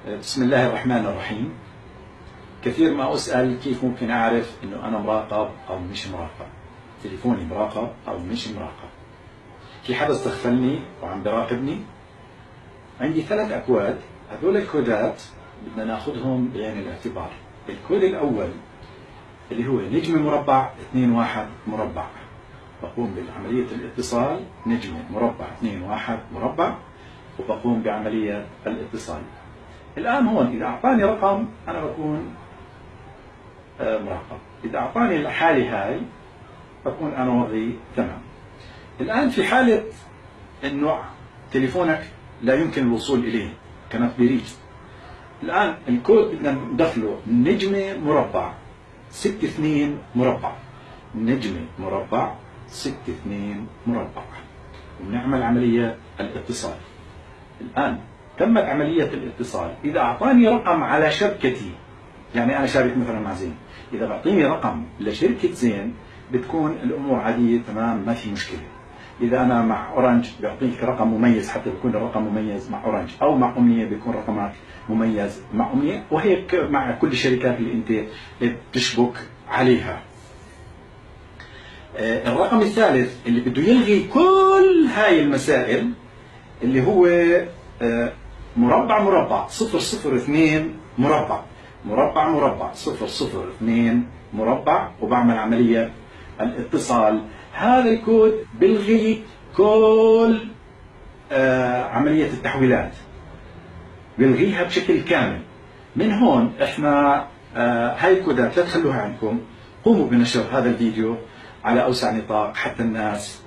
بسم الله الرحمن الرحيم. كثير ما أسأل كيف ممكن أعرف أنه أنا مراقب أو مش مراقب، تليفوني مراقب أو مش مراقب، في حدا استغفلني وعم براقبني. عندي 3 أكواد، هذول الكودات بدنا ناخذهم بعين الاعتبار. الكود الأول اللي هو نجمة مربع 21 مربع، بقوم بعملية الاتصال نجمة مربع 21 مربع وبقوم بعملية الاتصال. الآن هون إذا أعطاني رقم أنا بكون مراقب، إذا أعطاني الحالة هاي بكون أنا وضعي تمام. الآن في حالة إنه تليفونك لا يمكن الوصول إليه كانت بريد، الآن الكود بدنا ندخله نجمة مربع 62 مربع، نجمة مربع 62 مربع، ونعمل عملية الاتصال. الآن تمت عملية الاتصال. إذا أعطاني رقم على شبكتي، يعني أنا شارك مثلا مع زين، إذا بعطيني رقم لشركة زين بتكون الأمور عادية تمام، ما في مشكلة. إذا أنا مع أورنج بيعطيك رقم مميز، حتى بيكون الرقم مميز مع أورنج، أو مع أمنية بيكون رقمك مميز مع أمنية، وهيك مع كل الشركات اللي أنت بتشبك عليها. الرقم الثالث اللي بده يلغي كل هاي المسائل اللي هو مربع 002 مربع، مربع 002 مربع، وبعمل عملية الاتصال. هذا الكود بلغي كل عملية التحويلات، بلغيها بشكل كامل. من هون احنا هاي الكودات لا تخلوها عندكم، قوموا بنشر هذا الفيديو على أوسع نطاق حتى الناس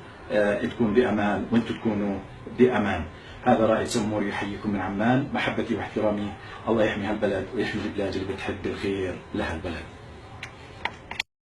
تكون بأمان وانتم تكونوا بأمان. هذا رائد سمور يحييكم من عمان، محبتي واحترامي، الله يحمي هالبلد ويحمي البلاد اللي بتحب الخير لهالبلد.